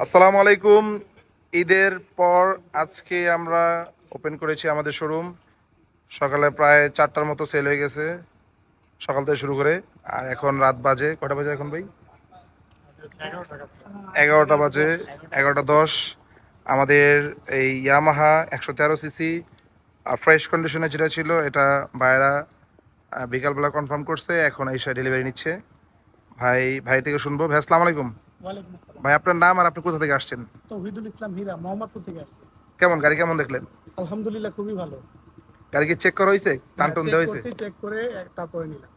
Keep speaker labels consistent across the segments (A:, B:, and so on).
A: আসসালামু আলাইকুম। ঈদের পর আজকে আমরা ওপেন করেছি আমাদের শোরুম। সকালে প্রায় 4টার মতো সেল হয়ে গেছে, সকাল থেকে শুরু করে। আর এখন রাত বাজে কটা বাজে এখন ভাই? 11টা বাজে, 11টা 10। আমাদের এই ইয়ামাহা 113 সিসি ফ্রেশ কন্ডিশনে যেটা ছিল এটা ভাইরা বিকালবেলা কনফার্ম করছে, এখন এসে ডেলিভারি নিচ্ছে। ভাই থেকে শুনবো। ভাই আসসালামু আলাইকুম।
B: ওয়ালাইকুম আসসালাম।
A: ভাই আপনার নাম আর আপনি কোথা থেকে আসছেন?
B: তৌহিদুল ইসলাম হীরা, মোহাম্মদপুর থেকে আসছি।
A: কেমন গাড়ি কেমন দেখলেন?
B: আলহামদুলিল্লাহ, খুবই ভালো।
A: গাড়ি কি চেক করা হয়েছে, টান টান
B: চেক
A: দেওয়া হয়েছে?
B: করছি, চেক করে তারপরে নিলাম।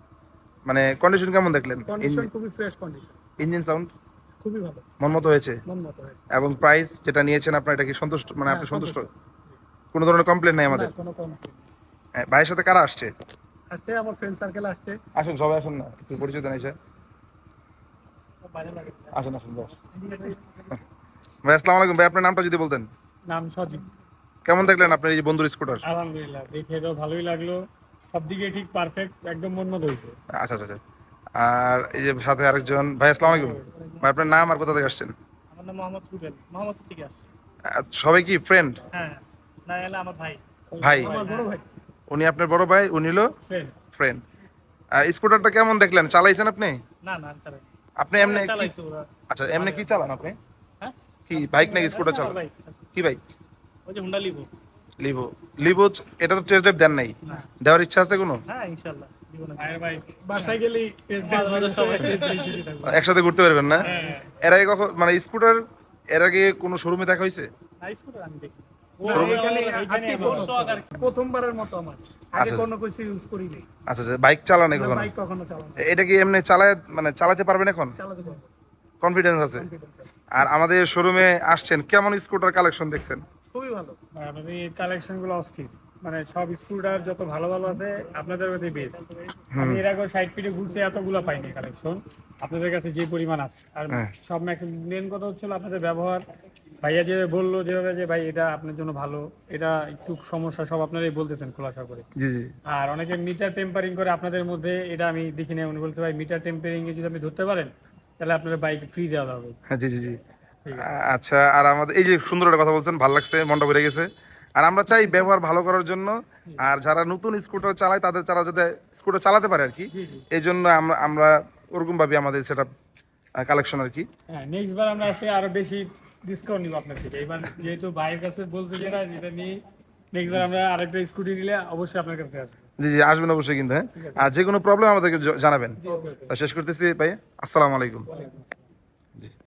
A: মানে কন্ডিশন কেমন দেখলেন?
B: কন্ডিশন খুবই ফ্রেশ কন্ডিশন,
A: ইঞ্জিন সাউন্ড
B: খুবই ভালো,
A: মন মতো হয়েছে?
B: মন মতো হয়েছে।
A: এবং প্রাইস যেটা নিয়েছেন আপনার, এটা কি সন্তুষ্ট, মানে আপনি সন্তুষ্ট? কোনো ধরনের কমপ্লেন নাই
B: না,
A: আমাদের?
B: কোনো কমপ্লেন।
A: হ্যাঁ, ভাইয়ের সাথে কারা আসছে?
B: আসছে আমার ফ্রেন্ড সার্কেল আসছে।
A: আসেন সবাই আসেন না, একটু পরিচয় দেন এসে।
B: ভালো লাগে।
A: আসেন আসেন বস। ভাই আসসালামু আলাইকুম। ভাই আপনার নামটা যদি বলতেন।
B: নাম সজীব।
A: কেমন দেখলেন আপনার এই যে বন্ধুর স্কুটার?
B: আলহামদুলিল্লাহ, দেখে তো ভালোই লাগলো। সব দিকে ঠিক পারফেক্ট, একদম মন মতো হয়েছে।
A: আচ্ছা আচ্ছা আচ্ছা। আর এই যে সাথে আরেকজন ভাই, আসসালামু আলাইকুম। ভাই আপনার নাম আর কোথা থেকে আসছেন?
B: আমার নাম মোহাম্মদ রুবেল, মোহাম্মদপুর থেকে আসছে।
A: সবাই কি ফ্রেন্ড?
B: হ্যাঁ, না এলে আমার ভাই।
A: ভাই?
B: আমার বড় ভাই।
A: উনি আপনার বড় ভাই, উনি হলো
B: ফ্রেন্ড।
A: ফ্রেন্ড। স্কুটারটা কেমন দেখলেন, চালাইছেন আপনি?
B: না না, চালাই।
A: আপনি এমনি
B: চালাইছে ওরা।
A: আচ্ছা, এমনি কি চালান আপনি?
B: হ্যাঁ,
A: কি বাইক নাকি স্কুটার চালান?
B: বাইক আছে।
A: কি বাইক?
B: ওই যে হুন্ডা লিভো।
A: লিভো। লিভো এটা তো টেস্ট ড্রাইভ দেন নাই,
B: না।
A: দেওয়ার ইচ্ছা আছে কোনো?
B: হ্যাঁ, ইনশাআল্লাহ দিব না। ভাইয়ের বাইক বাসায় গেলেই টেস্ট ড্রাইভ সবাই টেস্ট ড্রাইভ থাকবে।
A: একসাথে ঘুরতে পারবেন না?
B: হ্যাঁ।
A: এর আগে কখন মানে স্কুটার এর আগে কোনো শোরুমে দেখা হয়েছে?
B: স্কুটার আমি দেখি। প্রথমবারের মতো আমার, আগে
A: আচ্ছা।
B: কোনো কিছু ইউজ করি নাই।
A: আচ্ছা আচ্ছা, বাইক চালান
B: না,
A: কখনো?
B: বাইক কখনো চালানো,
A: এটা কি এমনি চালায়, মানে চালাতে পারবেন এখন?
B: চালাতে পারবো।
A: কনফিডেন্স আছে?
B: Confidence আছে।
A: আর আমাদের শোরুমে আসছেন, কেমন স্কুটার কালেকশন দেখছেন?
B: খুবই ভালো। আমাদের কালেকশন গুলো অস্থির, মানে সব স্কুটার যত ভালো ভালো আছে আপনাদের কাছে বেশ। আমি এর আগে 60 ফিটে ঘুরছি, এতগুলো পাইনি কালেকশন আপনাদের কাছে যে পরিমাণ আছে। আর
A: হ্যাঁ।
B: সব ম্যাক্সিমাম মেন কথা হচ্ছিল আপনাদের ব্যবহার। ভাইয়া যে বললো যেভাবে যে ভাই এটা আপনার জন্য ভালো, এটা একটু সমস্যা সব আপনারাই বলতেছেন খোলাসা করে।
A: জি জি।
B: আর অনেকে মিটার টেম্পারিং করে আপনাদের মধ্যে, এটা আমি দেখি না। উনি বলছে ভাই মিটার টেম্পারিং এ যদি আপনি ধরতে পারেন তাহলে আপনার বাইক ফ্রি দেওয়া হবে।
A: হ্যাঁ জি জি জি।
B: ঠিক আছে।
A: আচ্ছা, আর আমাদের এই যে সুন্দর একটা কথা বলছেন, ভালো লাগছে, মনটা ভরে গেছে। আর আমরা চাই ব্যবহার ভালো করার জন্য। আর যারা নতুন স্কুটার চালায় তাদের, যারা যাতে স্কুটার চালাতে পারে আর কি,
B: জি জি।
A: এই জন্য আমরা আমরা ওরকম ভাবে আমাদের সেট আপ কালেকশন আর কি।
B: হ্যাঁ, নেক্সট বার আমরা আসলে আরো বেশি ডিসকাউন্ট নিব আপনার থেকে। এবার যেহেতু ভাইয়ের কাছে বলছে যেটা যেটা নিয়ে, নেক্সট বার আমরা আরেকটা স্কুটি নিলে অবশ্যই আপনার কাছে আসবো।
A: জি জি, আসবেন অবশ্যই কিন্তু। হ্যাঁ, আর যে কোনো প্রবলেম আমাদেরকে জানাবেন।
B: জি, ওকে, ওকে।
A: শেষ করতেছি ভাই, আসসালামু আলাইকুম।
B: ওয়ালাইকুম আসসালাম।